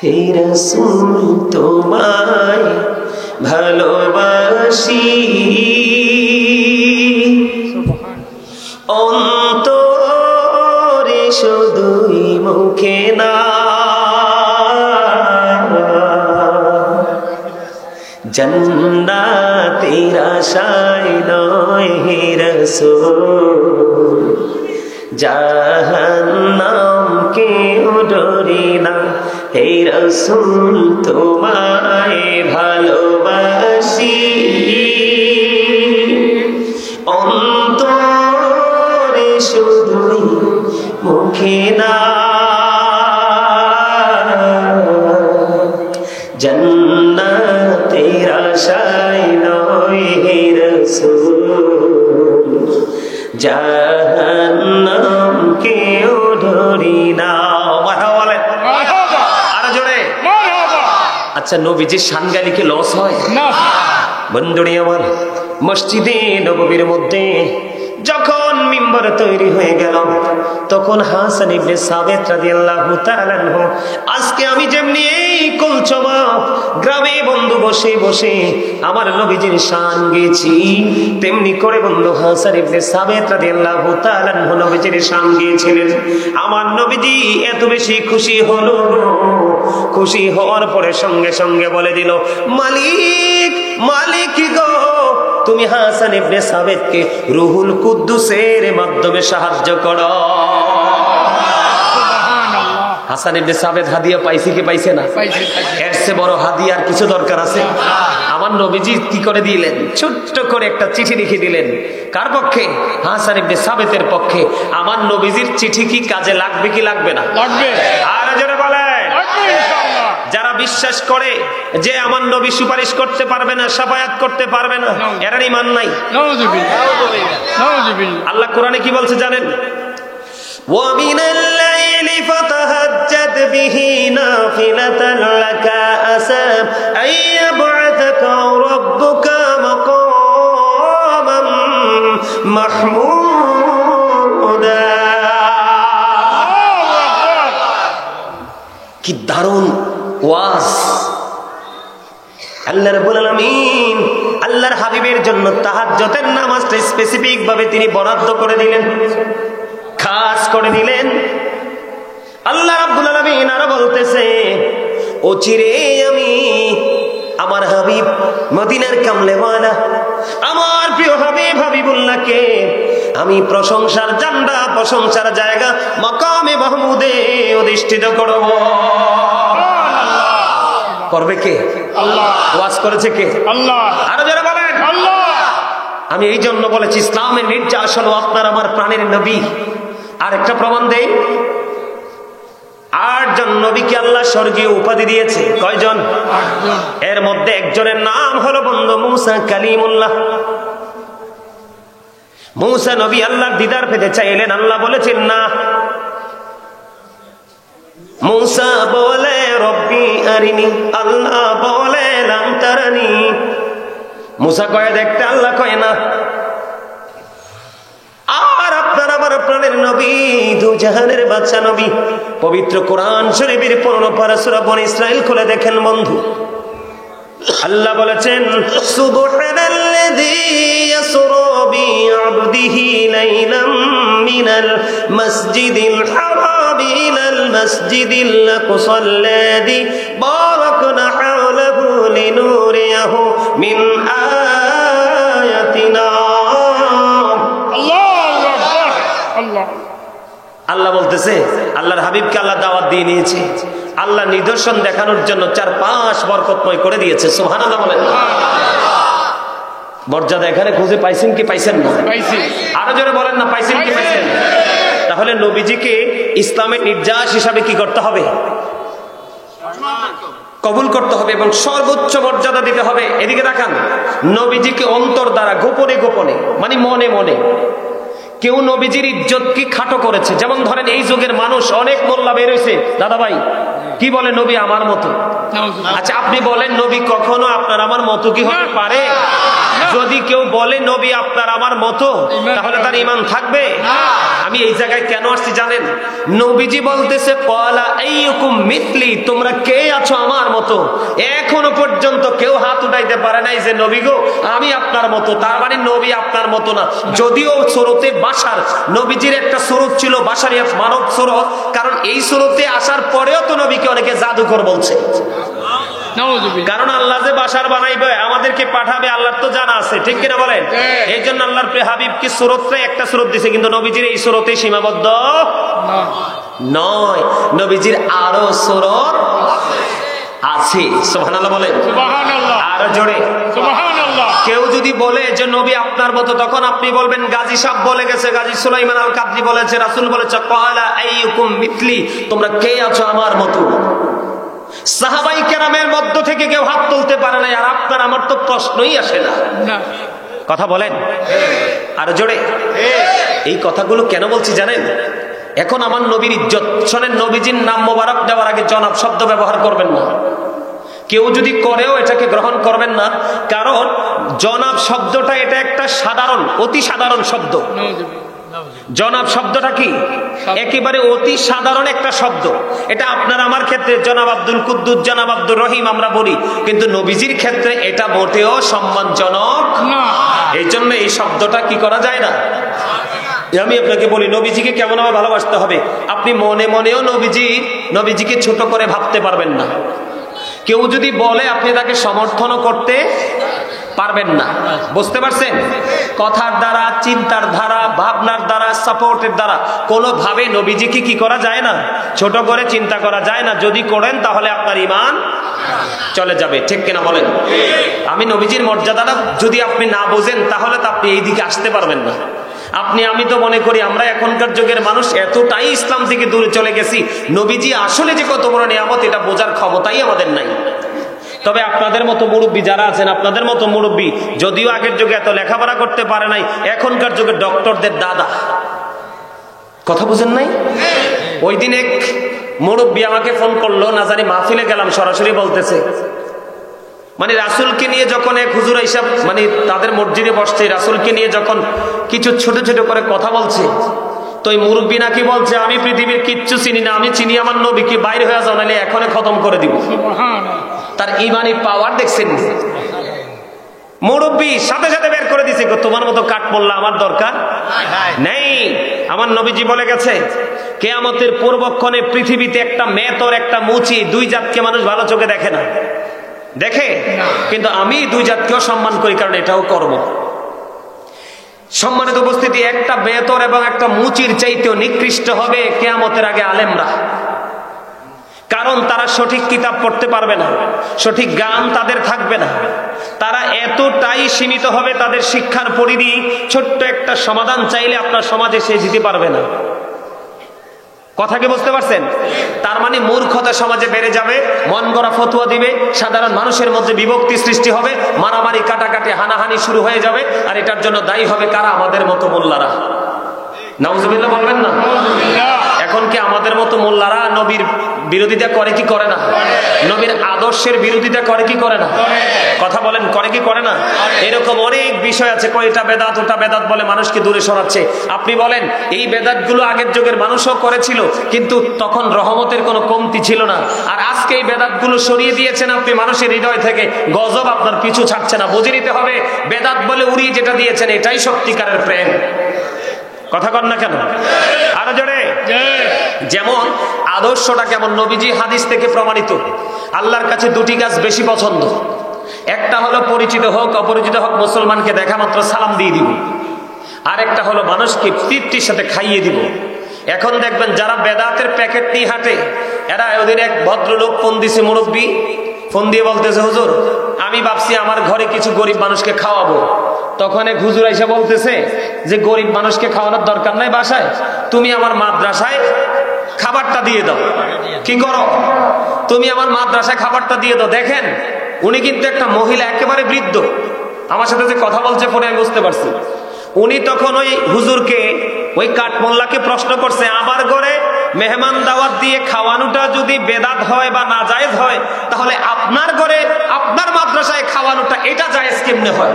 হে রাসূল তোমায় ভালোবাসি, অন্তরে শুধুই মুখে না, জান্নাতের আশায় নয় হে রাসূল, জাহান্নামকে ডরি না। হে রাসূল তোমায় ভালোবাসি, অন্তরে শুধুই মুখে না, জান্নাতের আশায় নয় হে রাসূল, জাহান্নামকে ডরি না। আরো জোরে। আচ্ছা, নবীজির শান গাইলে কি লস হয় না? বন্ধুরি আমার, মসজিদে নববীর মধ্যে যখন মিম্বার তৈরি হয়ে গেল, তখন হাসান ইবনে সাবিত রাদিয়াল্লাহু তাআলা আনহু, আজকে আমি যেমনি এই কুলচমা গ্রামে বন্ধু বসে বসে আমার নবীজির শান গেয়েছি, তেমনি করে বন্ধু হাসান ইবনে সাবিত রাদিয়াল্লাহু তাআলা আনহু নবীজির শান গিয়েছিলেন। আমার নবীজি এত বেশি খুশি হলো, খুশি হওয়ার পরে সঙ্গে সঙ্গে বলে দিল, মালিক মালিক গো, তুমি হাসান ইবনে সাবিতকে রুহুল কুদ্দুসের মাধ্যমে সাহায্য করো। হাসান ইবনে সাবিত হাদিয়া পাইছে কি পাইছে না? এর চেয়ে বড় হাদিয়া আর কিছু দরকার আছে? আমার নবীজি কি করে দিলেন? ছোট্ট করে একটা চিঠি লিখে দিলেন। কার পক্ষে? হাসান ইবনে সাবিতের পক্ষে। আমার নবীজির চিঠি কি কাজে লাগবে কি লাগবে না? লাগবে। আর জোরে বলেন। যারা বিশ্বাস করে যে আমার নবী সুপারিশ করতে পারবে না, শাফায়াত করতে পারবে না, এর ঈমান নাই। আল্লাহ কোরআনে কি বলছে জানেন? ওয়া মিনাল লাইলি ফাতাহাজ্জাদ বিহি নাফিলাতান লাকা আসা আইয়াবআতাকা রাব্বুকা মাকামান মাহমুদা। কি দারুণ ওয়াজ! আল্লাহ রাব্বুল আলামিন আল্লাহর হাবিবের জন্য তাহাজ্জুদের নামাজটা স্পেসিফিক ভাবে তিনি বরাদ্দ করে দিলেন, খাস করে দিলেন। আল্লাহ রাব্বুল আলামিন আরো বলতেছে, ও চিরে আমি আমার হাবিব মদিনার কামলেওয়ালা আমার প্রিয় হাবিব হাবিবুল্লাহকে আমি প্রশংসার জান্ডা, প্রশংসার জায়গা মাকামে মাহমুদে অধিষ্ঠিত করব। করবে কে? আল্লাহ। ওয়াজ করেছে কে? আল্লাহ। আরো যারা বলেন আল্লাহ। আমি এই জন্য বলেছি, ইসলামের নির্যাস হলো আপনার আমার প্রাণের নবী। আর একটা প্রমাণ দেই, 8 জন নবীকে আল্লাহ স্বর্গীয় উপাধি দিয়েছে। কয়জন? 8 জন। এর মধ্যে একজনের নাম হলো বন্ধু মুসা কালিমুল্লাহ। মুসা নবী আল্লাহর দিদার পেতে চাইলেন, আল্লাহ বলেছেন না। মুসা বলে রব্বি আরিনি, আল্লাহ বলে লাম তারানি। মুসা কয়ে দেখতে, আল্লাহ কয় না। আর আপনার আমার প্রাণের নবী, দু জাহানের বাদশা নবী, পবিত্র কোরআন শরীফের 15 পারা সূরা বনী ইসরাইল খুলে দেখেন বন্ধু। আল্লাহ বলেছেন, সুবহানাল্লাযী ইয়াসরা বিআবদিহি লাইলাম মিনাল মাসজিদিল হারাম ইলাল মাসজিদিল আকসাল্লাযী বারাকনা হাওলাহু লিনুরিয়াহু মিন আয়াতিনা। আল্লাহু আকবার। আল্লাহ আল্লাহ বলতেছে, আল্লাহর হাবিবকে আল্লাহ দাওয়াত দিয়ে নিয়েছে, আল্লাহ নিদর্শন দেখানোর জন্য 4-5 বরকতময় করে দিয়েছে। সুবহানাল্লাহ বলেন। মর্যাদা এখানে খুঁজে পাইছেন কি পাইছেন না? পাইছি। আরো জোরে বলেন না, পাইছেন কি পাইছেন? তাহলে নবীজিকে ইসলামের নির্যাস হিসাবে কি করতে হবে? কবুল করতে হবে এবং সর্বোচ্চ মর্যাদা দিতে হবে। এদিকে দেখান, নবীজিকে অন্তর দ্বারা গোপনে গোপনে, মানে মনে মনে। কেউ নবীজির ইজ্জত কি খাটো করেছে? যেমন ধরেন এই যুগের মানুষ অনেক মোল্লা বের হয়েছে, দাদা ভাই কি বলে নবী আমার মতো। আচ্ছা আপনি বলেন, নবী কখনো আপনার আমার মতো কি হতে পারে? যদি কেউ বলে নবী আপনার আমার মতো, তাহলে তার ঈমান থাকবে? আমি এই জায়গায় কেন আসছি জানেন? নবীজি বলতেছে ক্বালা আইয়ুকুম মিথলি, তোমরা কে আছো আমার মতো। এখনো পর্যন্ত কেউ হাত উঠাইতে পারে নাই যে নবী গো আমি আপনার মতো। তার মানে নবী আপনার মতো না। যদিও সুরতে বাশার, নবীজির একটা সুরত ছিল বাশারিয়াত, মানব সুরত, কারণ এই সুরতে আসার পরেও তো নবীকে অনেকে জাদুকর বলছে। কারণ আল্লাহ যে বাশার বানাইবে, আমাদেরকে পাঠাবে, আল্লাহর তো জানা আছে, ঠিক কিনা বলেন? এই জন্য আল্লাহর প্রিয় হাবিবকে সুরতটা একটা সুরত দিছে, কিন্তু নবীজির এই সুরতে সীমাবদ্ধ নয়, নবীজির আরো সুরত আছে। সুবহানাল্লাহ বলেন, আরো জোরে সুবহানাল্লাহ। কেউ যদি বলে যে নবী আপনার মতো, তখন আপনি বলবেন গাজী সাহেব বলে গেছে, গাজী সুলাইমান আল কাদরি বলেছে, রাসূল বলেছে ক্বালা আইয়ুকুম মিথলি, তোমরা কে আছো আমার মতো। সাহাবাই কেরামের মধ্য থেকে কেউ হাত তুলতে পারে না, আর আপনার আমার তো প্রশ্নই আসে না। কথা বলেন আর জোরে। এই কথাগুলো কেন বলছি জানেন? এখন আমার নবীর ইজ্জত শোনেন, নবীজির নাম মোবারক দেওয়ার আগে জনাব শব্দ ব্যবহার করবেন না। কেউ যদি করেও এটাকে গ্রহণ করবেন না, কারণ জনাব শব্দটা এটা একটা সাধারণ, অতি সাধারণ শব্দ। জনাব শব্দটা কি? একেবারে অতি সাধারণ একটা শব্দ। এটা আপনার আমার ক্ষেত্রে জনাব আব্দুল কুদ্দুস, জনাব আব্দুর রহিম আমরা বলি, কিন্তু নবীজির ক্ষেত্রে এটা মোটেও সম্মানজনক না। এই জন্য এই শব্দটা কি করা যায় না। আমি আপনাকে বলি, নবীজিকে কেমন ভাবে ভালোবাসতে হবে। আপনি মনে মনেও নবীজিকে ছোট করে ভাবতে পারবেন না। কেউ যদি বলে আপনি তাকে সমর্থনও করতে পারবেন না। বুঝতে পারছেন? কথার দ্বারা, চিন্তার দ্বারা, ভাবনার দ্বারা, সাপোর্টের দ্বারা কোনোভাবে নবীজিকে কি করা যায় না, ছোট করে চিন্তা করা যায় না। যদি করেন তাহলে আপনার ঈমান চলে যাবে, ঠিক কিনা বলেন? আমি নবীজির মর্যাদাটা যদি আপনি না বোঝেন, তাহলে তো আপনি এই দিকে আসতে পারবেন না। আমি তো মনে করি আমরা এখনকার যুগের মানুষ এতটাই ইসলাম থেকে দূরে চলে গেছি, নবীজি আসলে যে কত বড় নিয়ামত এটা বোঝার ক্ষমতাই আমাদের নাই। তবে আপনাদের মতো মুরব্বী যারা আছেন, আপনাদের মতো মুরব্বী যদিও আগের যুগে এত লেখাপড়া করতে পারে নাই, এখনকার যুগে ডক্টরদের দাদা। কথা বুঝেন নাই? ওই দিন এক মুরব্বী আমাকে ফোন করলো, না জানি মাহফিলে গেলাম, সরাসরি বলতেছে মানে রাসূলকে নিয়ে যখন এক হুজুর হিসাব মানে তাদের মসজিদে বসছে, রাসূলকে নিয়ে যখন কিছু ছোট ছোট করে কথা বলছে, তো ওই মুরব্বী নাকি বলছে আমি পৃথিবীর কিচ্ছু চিনি না, আমি চিনি আমার নবীকে, বাইরে হয়ে যাও নাহলে এখনই খতম করে দিব। তার ঈমানি পাওয়ার দেখছেন? মুরব্বী সাথে সাথে বের করে দিছে, তোমার মতো কাঠ মোল্লা আমার দরকার নেই। আমার নবীজি বলে গেছে কিয়ামতের পূর্বক্ষণে পৃথিবীতে একটা মেতর একটা মুচি, দুই জাতকে মানুষ ভালো চোখে দেখে না, দেখে, কিন্তু আমি দুই জাতকেও সম্মান করি, কারণ এটাও কর্ম। সম্মানিত উপস্থিতি, একটা বেতর এবং একটা মুচির চাইতেও নিকৃষ্ট হবে কিয়ামতের আগে আলেমরা। কারণ তারা সঠিক কিতাব পড়তে পারবে না, সঠিক জ্ঞান তাদের থাকবে না, তারা এতটাই সীমিত হবে, তাদের শিক্ষার পরিধি ছোট্ট একটা সমাধান চাইলে আপনার সমাজে সে দিতে পারবে না। কথা কি বুঝতে পারছেন? তার মানে মূর্খতা সমাজে বেড়ে যাবে, মন গড়া ফতোয়া দিবে, সাধারণ মানুষের মধ্যে বিভক্তি সৃষ্টি হবে, মারামারি কাটাকাটি হানাহানি শুরু হয়ে যাবে। আর এটার জন্য দায়ী হবে কারা? আমাদের মতো মোল্লারা। নাউজুবিল্লাহ বলবেন না? এখন কি আমাদের মতো মোল্লারা নবীর বিরোধিতা করে কি করে না? নবীর আদর্শের বিরোধিতা করে কি করে না? কথা বলেন, করে কি করে না? এরকম অনেক বিষয় আছে, কয়টা বেদাত ওটা বেদাত বলে মানুষকে দূরে সরাচ্ছে। আপনি বলেন এই বেদাতগুলো আগের যুগের মানুষও করেছিল, কিন্তু তখন রহমতের কোনো কমতি ছিল না। আর আজকে এই বেদাতগুলো সরিয়ে দিয়েছেন আপনি মানুষের হৃদয় থেকে, গজব আপনার পিছু ছাড়ছে না। বুঝে নিতে হবে বেদাত বলে উড়িয়ে যেটা দিয়েছেন এটাই সত্যিকারের প্রেম। কথা কন না কেন? আরো জোরে। যেমন আদর্শটা কেমন, নবীজি হাদিস থেকে প্রমাণিত। আল্লাহর কাছে দুটি কাজ বেশি পছন্দ, একটা হলো পরিচিত হোক অপরিচিত হোক মুসলমানকে দেখা মাত্র সালাম দিয়ে দিব, আর একটা হলো মানুষকে তৃপ্তির সাথে খাইয়ে দিব। এখন দেখবেন যারা বেদাতের প্যাকেট নিয়ে হাঁটে, এরা ওদের এক ভদ্রলোক ফোন দিছে, মুরব্বী ফোন দিয়ে বলতেছে হুজুর আমি ভাবছি আমার ঘরে কিছু গরিব মানুষকে খাওয়াবো। তখন এক হুজুর এসে বলতেছে যে গরিব মানুষকে খাওয়ানোর দরকার নাই, বাসায় তুমি আমার মাদ্রাসায় খাবারটা দিয়ে দাও। কি করো? তুমি আমার মাদ্রাসায় খাবারটা দিয়ে দাও। দেখেন উনি কিন্তু একটা মহিলা, একেবারে বৃদ্ধ, আমার সাথে যে কথা বলছে ফোনে আমি বুঝতে পারছি। উনি তখন ওই হুজুরকে, ওই কাঠমোল্লাকে প্রশ্ন করছে আমার ঘরে মেহমান দাওয়াত দিয়ে খাওয়ানোটা যদি বেদাত হয় বা নাজায়েজ হয়, তাহলে আপনার ঘরে আপনার মাদ্রাসায় খাওয়ানোটা এটা জায়েজ কেমনে হয়?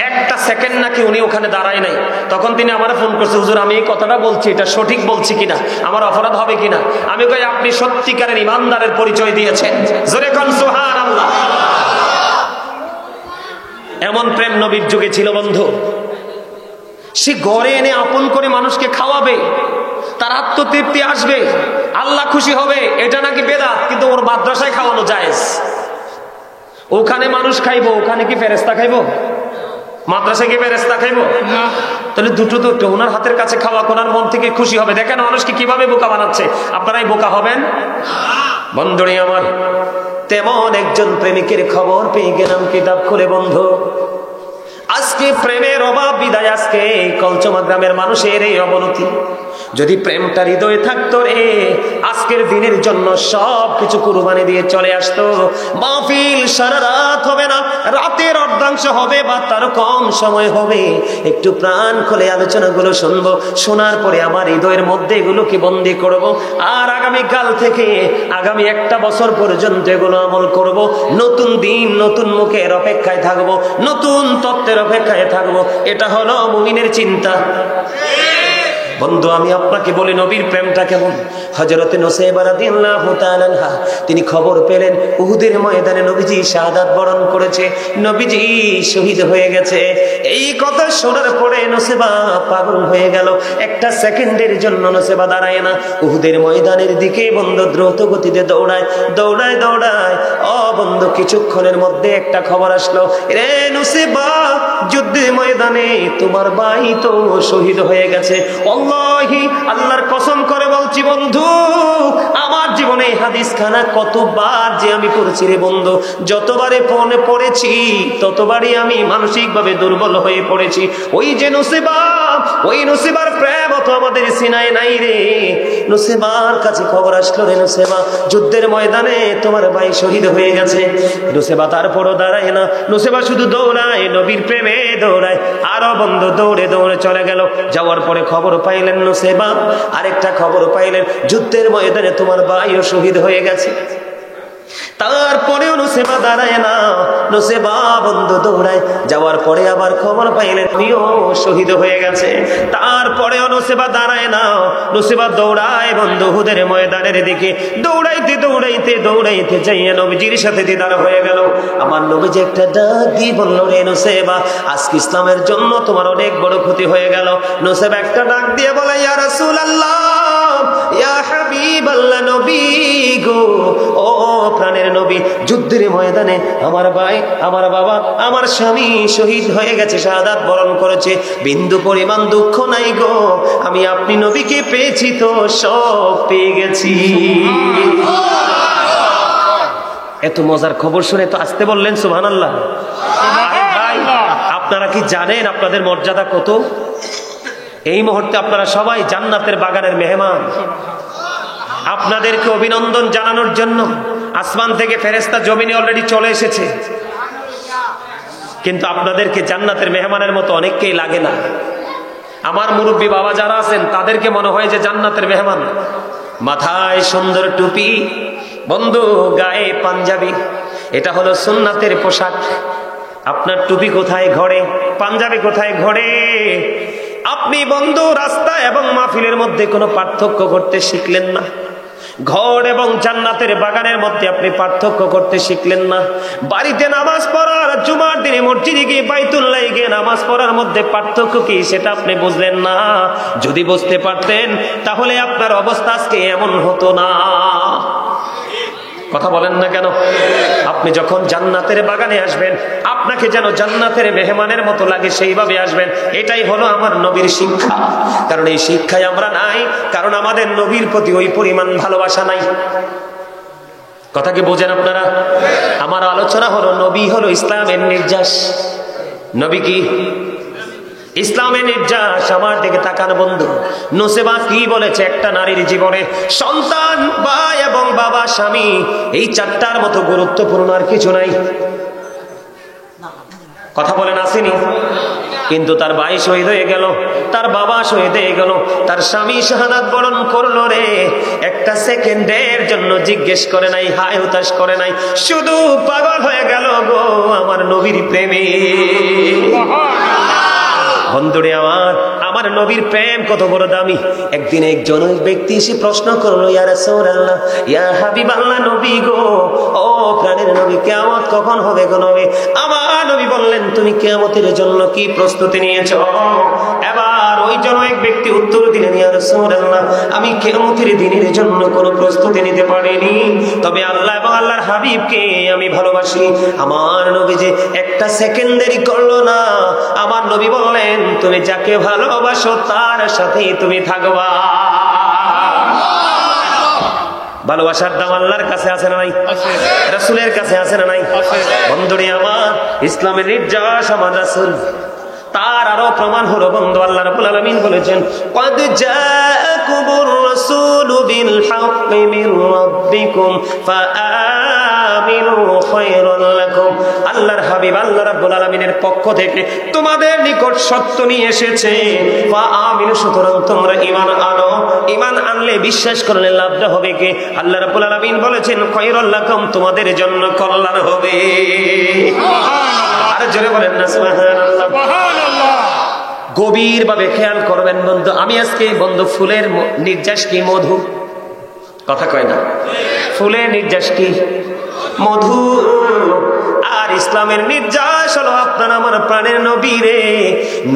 একটা সেকেন্ড নাকি উনি ওখানে দাঁড়ায় নাই, তখন তিনি আমার ফোন করছে, হুজুর আমি এই কথাটা বলছি, এটা সঠিক বলছি কিনা, আমার অপরাধ হবে কিনা? আমি কই আপনি সত্যিকারের ইমানদারের পরিচয় দিয়েছেন, জোরে কোন সুবহানাল্লাহ। এমন প্রেম নবীর যুগে ছিল বন্ধু। সে ঘরে এনে আপন করে মানুষকে খাওয়াবে, তার আত্মতৃপ্তি আসবে, আল্লাহ খুশি হবে, এটা নাকি বেদাত, কিন্তু ওর মাদ্রাসায় খাওয়ানো জায়েজ। ওখানে মানুষ খাইবো, ওখানে কি ফেরেশতা খাইবো? মাদ্রাসায় কি ফেরেশতা খাইবো? না। তাহলে দুটো ওনার হাতের কাছে খাওয়া কোনার মন থেকে খুশি হবে। দেখেন মানুষকে কিভাবে বোকা বানাচ্ছে, আপনারাই বোকা হবেন। বন্ধুরে আমার, তেমন একজন প্রেমিকের খবর পেয়ে গেলাম কিতাব খুলে বন্ধু। আজকে প্রেমের অভাব বিদায়, আজকে কলচমা গ্রামের মানুষের এই অবনতি। যদি প্রেমটা হৃদয়ে থাকতো রে, আজকের দিনের জন্য সব কিছু কুরবানি দিয়ে চলে আসতো। মাহফিল সারা রাত হবে না, রাতের অর্ধাংশ হবে বা তার কম সময় হবে। একটু প্রাণ খুলে আলোচনাগুলো শুনবো, শোনার পরে আমার হৃদয়ের মধ্যে এগুলোকে বন্দি করব। আর আগামীকাল থেকে আগামী একটা বছর পর্যন্ত এগুলো আমল করব। নতুন দিন নতুন মুখের অপেক্ষায় থাকবো, নতুন তত্ত্বের অপেক্ষায় থাকবো। এটা হলো মুমিনের চিন্তা। বন্ধু আমি আপনাকে বলি নবীর প্রেমটা কেমন। হযরতে নুসাইবা রাদিয়াল্লাহু তাআলা আনহা তিনি খবর পেলেন উহুদের ময়দানে নবীজি শাহাদাত বরণ করেছে, নবীজি শহীদ হয়ে গেছে। এই কথা শোনার পরে নুসাইবা পাগল হয়ে গেল। একটা সেকেন্ডের জন্য নুসাইবা দাঁড়ায় না, উহুদের ময়দানের দিকে বন্ধু দ্রুত গতিতে দৌড়ায় দৌড়ায় দৌড়ায়। ও বন্ধু কিছুক্ষণের মধ্যে একটা খবর আসলো, রে নুসাইবা যুদ্ধের ময়দানে তোমার ভাই তো শহীদ হয়ে গেছে। আল্লাহি আল্লাহর কসম করে বলছি বন্ধু, আমার জীবনে এই হাদিস খানা কতবার যে আমি পড়েছি রে বন্ধু, যতবারে পড়েছি ততবারই আমি মানসিকভাবে দুর্বল হয়ে পড়েছি। ওই যে নুসাইবা, ওই নুসাইবার প্রেম তো আমাদের সিনায় নাই রে। নুসাইবার কাছে খবর আসলো, রে নুসাইবা যুদ্ধের ময়দানে তোমার ভাই শহীদ হয়ে গেছে। নুসাইবা তারপরও দাঁড়ায় না, নুসাইবা শুধু দৌড়ায়, নবীর প্রেমে দৌড়ায়। আরো বন্ধু দৌড়ে দৌড়ে চলে গেল। যাওয়ার পরে খবর পাইলেন নুসাইবা, আরেকটা খবর পাইলেন যুদ্ধের ময়দানে তোমার ভাইও শহীদ হয়ে গেছে। তারপরেও নুসাইবা দাঁড়ায় না, নুসাইবা বন্ধু দৌড়ায়। যাওয়ার পরে আবার খবর পাইলেন আমিও শহীদ হয়ে গেছে। তারপরেও নুসাইবা দাঁড়ায় না, নুসাইবা দৌড়ায় বন্ধু উহুদের ময়দানের দিকে। দৌড়াইতে দৌড়াইতে দৌড়াইতে যাইয়া নবীজির সাথে দিদার হয়ে গেল। আমার নবীজি একটা ডাক দিয়ে বলল, রে নুসাইবা আজকে ইসলামের জন্য তোমার অনেক বড় ক্ষতি হয়ে গেল। নুসাইবা একটা ডাক দিয়ে বলে, ইয়া রাসূলুল্লাহ, ইয়া হাবিবাল্লাহ, নবী গো, ও প্রাণের নবী, যুদ্ধের ময়দানে আমার ভাই, আমার বাবা, আমার স্বামী শহীদ হয়ে গেছে, শাহাদাত বরণ করেছে। বিন্দু পরিমাণ দুঃখ নাই গো, আমি আপনি নবীকে পেয়েছি তো সব পেয়ে গেছি। এত মজার খবর শুনে তো আসতে বললেন সুবহানাল্লাহ। আপনারা কি জানেন আপনাদের মর্যাদা কত? এই মুহূর্তে আপনারা সবাই জান্নাতের বাগানের মেহমান। আপনাদেরকে অভিনন্দন জানানোর জন্য আসমান থেকে ফেরেশতা জমিনে অলরেডি চলে এসেছে, কিন্তু আপনাদেরকে জান্নাতের মেহমানের মতো অনেককেই লাগে না। আমার মুরব্বী বাবা যারা আছেন তাদেরকে মনে হয় যে জান্নাতের মেহমান। মাথায় সুন্দর টুপি, বন্ধু গায়ে পাঞ্জাবি, এটা হলো সুন্নাতের পোশাক। আপনার টুপি কোথায় ঘরে, পাঞ্জাবি কোথায় ঘরে? আপনি বন্ধু রাস্তা এবং মাহফিলের মধ্যে কোনো পার্থক্য করতে শিখলেন না। ঘর এবং জান্নাতের বাগানের মধ্যে আপনি পার্থক্য করতে শিখলেন না। বাড়িতে নামাজ পড়ার, জুমার দিনে মসজিদে গিয়ে বাইতুল্লাহ গিয়ে নামাজ পড়ার মধ্যে পার্থক্য কি সেটা আপনি বুঝলেন না। যদি বুঝতে পারতেন তাহলে আপনার অবস্থা আজকে এমন হতো না। কথা বলেন না কেন? আপনি যখন জান্নাতের বাগানে আসবেন আপনাকে যেন জান্নাতের মেহমানের মতো লাগে, সেইভাবে আসবেন। এটাই হলো আমার নবীর শিক্ষা। কারণ এই শিক্ষায় আমরা নাই, কারণ আমাদের নবীর প্রতি ওই পরিমাণ ভালোবাসা নাই। কথা কি বোঝেন আপনারা? আমার আলোচনা হলো নবী হলো ইসলামের নির্যাস। নবী কি? ইসলামের নির্যাস। আমার দিকে তাকান বন্ধু, নুসাইবা কি বলেছে? একটা নারীর জীবনে সন্তান, ভাই এবং বাবা, স্বামী, এই চারটার মতো গুরুত্বপূর্ণ আর কিছু নাই। কথা বলেন আসেনি? কিন্তু তার ভাই শহীদ হয়ে গেল, তার বাবা শহীদ হয়ে গেল, তার স্বামী শাহাদাত বরণ করলো রে। একটা সেকেন্ডের জন্য জিজ্ঞেস করে নাই, হায় হতাশ করে নাই, শুধু পাগল হয়ে গেল গো আমার নবীর প্রেমে। বন্ধুরে আমার নবীর প্রেম কত বড় দামি। একদিন একজন ব্যক্তি এসে প্রশ্ন করলো, ইয়া রাসূলুল্লাহ, ইয়া হাবিবাল্লাহ, নবী গো, ও প্রাণের নবী, কিয়ামত কখন হবে গো নবী? আমার নবী বললেন, তুমি কিয়ামতের জন্য কি প্রস্তুতি নিয়েছো? এবার ওই জন এক ব্যক্তি উত্তর দিলেন, ইয়া রাসূলুল্লাহ, আমি কিয়ামতের দিনের জন্য কোনো প্রস্তুতি নিতে পারিনি, তবে আল্লাহ এবং আল্লাহর হাবিবকে আমি ভালোবাসি। আমার নবী যে একটা সেকেন্ড দেরি করলো না। আমার নবী বললেন, তুমি যাকে ভালোবাসো তার সাথেই তুমি থাকবা। ভালোবাসার দাম আল্লাহর কাছে আছে না নাই? রাসূলের কাছে আছে না নাই? বন্ধুরে আমার, ইসলামের নির্যাস আমার রাসূল, তার আরো প্রমাণ হলো বন্ধু, আল্লাহ রাব্বুল আলামিন বলেছেন, ক্বাদ জাআকুমুর রাসূলু বিল হাক্কি মির রাব্বিকুম ফাআমিনু খায়রান লাকুম। আল্লাহর হাবিব আল্লাহ রাব্বুল আলামিনের পক্ষ থেকে তোমাদের নিকট সত্য নিয়ে এসেছে, ফাআমিনু, সুতরাং তোমরা ঈমান আনো। ঈমান আনলে, বিশ্বাস করলে লাভটা হবে কি? আল্লাহ রাব্বুল আলামিন বলেছেন, খায়রান লাকুম, তোমাদের জন্য কল্যাণ হবে। আর জোরে বলেন না সুবহানাল্লাহ। গভীর ভাবে খেয়াল করবেন বন্ধু। আমি আজকে বন্ধু, ফুলের নির্যাস কি? মধু। কথা কয় না? ফুলের নির্যাস কি? মধু। আর ইসলামের নির্যাস হলো আপনার আমার প্রাণের নবী রে।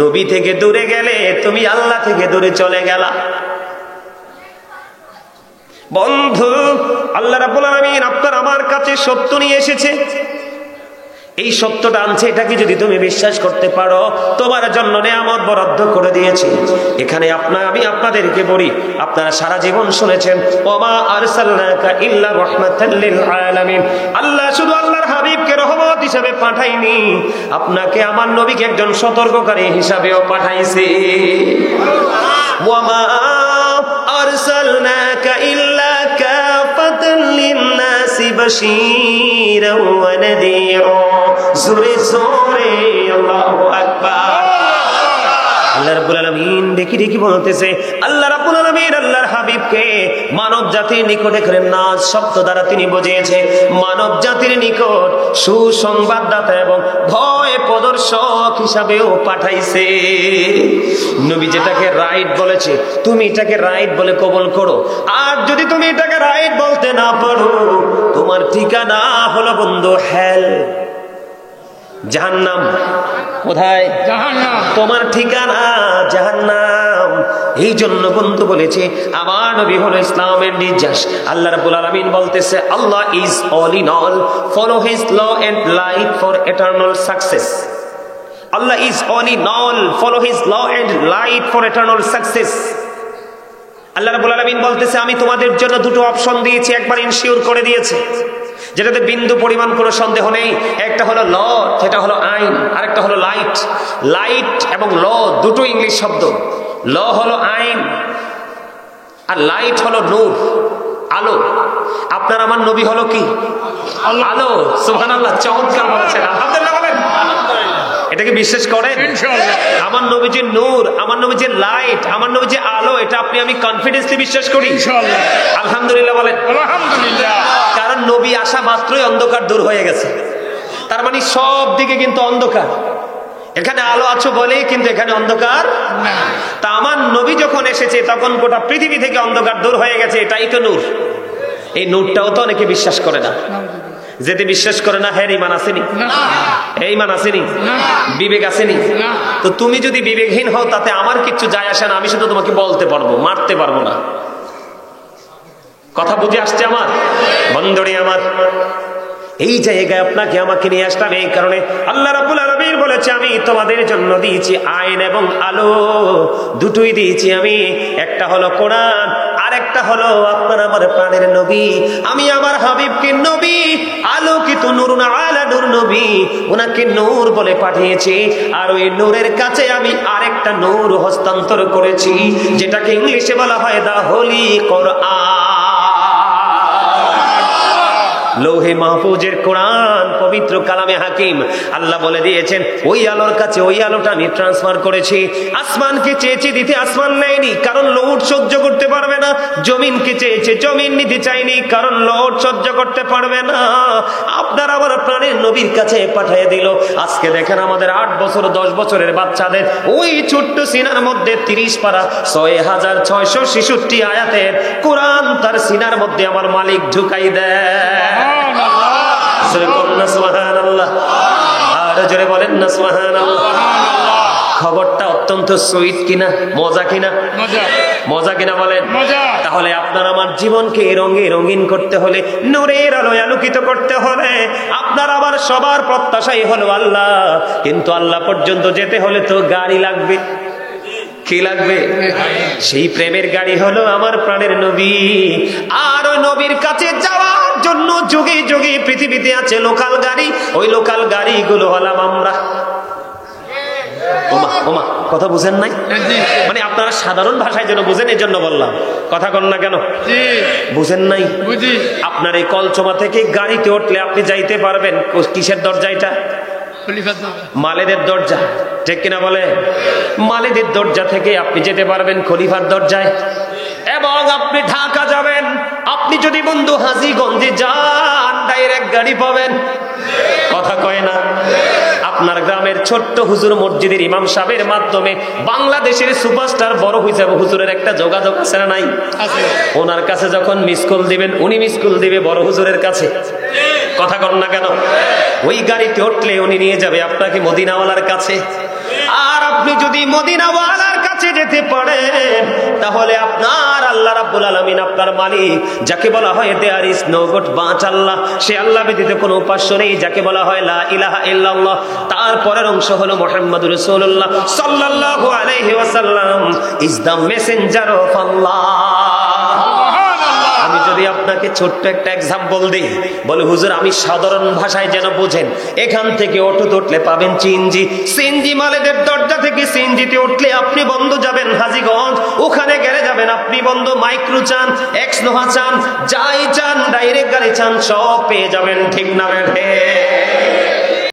নবী থেকে দূরে গেলে তুমি আল্লাহ থেকে দূরে চলে গেলা। বন্ধু, আল্লাহ রাব্বুল আলামিন আপনার আমার কাছে সত্য নিয়ে এসেছে। এই সত্যটা আনছে, এটাকে যদি তুমি বিশ্বাস করতে পারো, তোমার জন্য নিয়ামত বরাদ্দ করে দিয়েছে। এখানে আমি আপনাদেরকে বলি, আপনারা সারা জীবন শুনেছেন, ওমা আরসালনাকা ইল্লা রাহমাতাল লিল আলামিন। আল্লাহ শুধু আল্লাহর হাবিবকে রহমত হিসেবে পাঠায়নি, আপনাকে আমার নবীকে একজন সতর্ককারী হিসাবেও পাঠাইছে। ওমা আরসালনাকা ইল্লা কাফাতাল লিন-নাসি বাশীরাও ওয়া নাযীরা। জোরে জোরে আল্লাহু আকবার। আল্লাহ রাব্বুল আলামিন দেখি বলতেছে, আল্লাহ রাব্বুল আলামিন আল্লাহর হাবিবকে মানব জাতির নিকটে করে নাজ শব্দ দ্বারা তিনি বুঝিয়েছে, মানব জাতির নিকট সুসংবাদদাতা এবং ভয় প্রদর্শক হিসাবেও পাঠাইছে। নবী যেটাকে রাইট বলেছে, তুমি এটাকে রাইট বলে কবুল করো। আর যদি তুমি এটাকে রাইট বলতে না পারো, তোমার ঠিকানা হলো বন্ধু হেল, জাহান্নাম। কোথায়? জাহান্নাম। তোমার ঠিকানা জাহান্নাম। এই জন্য বন্ধু বলেছে, আমার নবী হলো ইসলামের নির্যাস। আল্লাহ রাব্বুল আলামিন বলতেছে, Allah is all in all, follow his law and light for eternal success. Allah is all in all, follow his law and light for eternal success. আল্লাহ রাব্বুল আলামিন বলতেছে, আমি তোমাদের জন্য দুটো অপশন দিয়েছি, একবার ইনশিওর করে দিয়েছে, যেটাতে বিন্দু পরিমাণ কোনো সন্দেহ নেই। একটা হলো ল, সেটা হলো আইন, আরেকটা হলো লাইট। লাইট এবং ল দুটো ইংলিশ শব্দ। ল হলো আইন আর লাইট হলো নূর, আলো। আপনার আমার নবী হলো কি? আলো। সুবহানাল্লাহ, চমৎকার বলেছেন, আলহামদুলিল্লাহ বলেন। এটাকে বিশ্বাস করেন? আমার নবী যে নূর, আমার নবী যে লাইট, আমার নবী যে আলো, এটা আমি কনফিডেন্সলি বিশ্বাস করি। আলহামদুলিল্লাহ বলেন। আলহামদুলিল্লাহ। কারণ নবী আসা মাত্রই অন্ধকার দূর হয়ে গেছে। তার মানে সব দিকে কিন্তু অন্ধকার। এখানে আলো আছো বলে কিন্তু এখানে অন্ধকার না। তা আমার নবী যখন এসেছে তখন গোটা পৃথিবী থেকে অন্ধকার দূর হয়ে গেছে, এটাই তো নূর। এই নূরটাও তো অনেকে বিশ্বাস করে না। যেতে বিশ্বাস করে না, হ্যাঁ ইমান আসেনি, এই ইমান আসেনি, বিবেক আসেনি। তো তুমি যদি বিবেকহীন হও তাতে আমার কিচ্ছু যায় আসে না, আমি শুধু তোমাকে বলতে পারবো, মারতে পারবো না। কথা বুঝে আসছে আমার বন্ধুরে আমার? এই জায়গায় আপনাকে আমাকে নিয়ে আসলাম এই কারণে, আল্লাহ রাব্বুল আলামিন বলেছে, আমি তোমাদের জন্য দিয়েছি আইন এবং আলো, দুটোই দিয়েছি আমি। একটা হলো কোরআন, আর একটা হলো আপনার আমার প্রাণের নবী। আমি আমার হাবিবকে নবী, আলোকিত নূরুন আলা নূর নবী, ওনাকে নূর বলে পাঠিয়েছি। আর ওই নূরের কাছে আমি আরেকটা নূর হস্তান্তর করেছি, যেটাকে ইংলিশে বলা হয় দা হোলি কোরআন। লৌহে মাহফুজের কোরআন, পবিত্র কালামে হাকিম, আল্লাহ বলে দিয়েছেন ওই আলোর কাছে ওই আলোটা আমি ট্রান্সফার করেছি। আসমানকে চেয়েছি দিতে, আসমান নেয়নি, কারণ লোড সহ্য করতে পারবে না। জমিনকে চেয়েছে, জমিন নিতে চাইনি, কারণ লোড সহ্য করতে পারবে না। আপনার আমার প্রাণের নবীর কাছে পাঠিয়ে দিল। আজকে দেখেন আমাদের 8 বছর 10 বছরের বাচ্চাদের ওই ছোট্ট সিনার মধ্যে 30 পারা 6666 আয়াতের কোরআন তার সিনার মধ্যে আমার মালিক ঢুকাই দেয়। সুবহানাল্লাহ, আর জোরে বলেন না সুবহানাল্লাহ। খবরটা অত্যন্ত সুইট কিনা, মজা কিনা? মজা কিনা বলেন? তাহলে আপনার আমার জীবনকে রঙে রঙিন করতে হলে, নূরের আলোয় আলোকিত করতে হলে আপনার আবার সবার প্রত্যাশাই হলো আল্লাহ। কিন্তু আল্লাহ পর্যন্ত যেতে হলে তো গাড়ি লাগবে। কি লাগবে? সেই প্রেমের গাড়ি হলো আমার প্রাণের নবী। আর ওই নবীর কাছে যাওয়ার জন্য যুগে যুগে পৃথিবীতে আছে লোকাল গাড়ি। ওই লোকাল গাড়িগুলো হলাম আমরা। ওমা ওমা, কথা বুঝেন নাই? মানে আপনারা সাধারণ ভাষায় যেন বুঝেন, এই জন্য বললাম। কথা কন না কেন? বুঝেন নাই? আপনার এই কলচমা থেকে গাড়িতে উঠলে আপনি যাইতে পারবেন কিসের দরজা? এটা মালেদের দরজা, ঠিক কিনা বলে? মালেদের দরজা থেকে আপনি যেতে পারবেন খলিফার দরজায়। এবং আপনি ঢাকা যাবেন, আপনি যদি বন্ধু হাজীগঞ্জে যান ডাইরেক্ট গাড়ি পাবেন। কথা কয় না? আপনার গ্রামের ছোট্ট হুজুর মসজিদের ইমাম সাহেবের মাধ্যমে বাংলাদেশের সুপারস্টার বড় হিসাব হুজুরের একটা যোগাযোগ আছে না নাই? ওনার কাছে যখন মিস কল দিবেন, উনি মিস কল দিবে বড় হুজুরের কাছে। কথা কন না কেন? ওই গাড়িতে উঠলে উনি নিয়ে যাবে আপনাকে মদিনাওয়ালার কাছে। আর আপনি যদি মদিনাওয়ালার কাছে যেতে পারেন, তাহলে আপনার আল্লাহ রাব্বুল আলামিন, আপনার মালিক, যাকে বলা হয় there is no God but Allah, সে আল্লাহ ব্যতীত কোনো উপাস্য নেই, যাকে বলা হয় লা ইলাহা ইল্লাল্লাহ, তার পরের অংশ হলো মুহাম্মাদুর রাসূলুল্লাহ সাল্লাল্লাহু আলাইহি ওয়াসাল্লাম ইজ দ্য মেসেঞ্জার অফ আল্লাহ। আমি যদি আপনাকে ছোট্ট একটা এক্সাম্পল দিই, বলে হুজুর আমি সাধারণ ভাষায় যেন বুঝেন, এখান থেকে অটোতে উঠলে পাবেন সিএনজি, সিএনজি মালেদের দরজা থেকে সিএনজিতে উঠলে আপনি বন্ধু যাবেন হাজীগঞ্জ, ওখানে গেলে যাবেন আপনি বন্ধু মাইক্রো চান, এক্স নোহা চান, যাই চান, ডাইরেক্ট গাড়ি চান, সব পেয়ে যাবেন। ঠিক না বেঠে?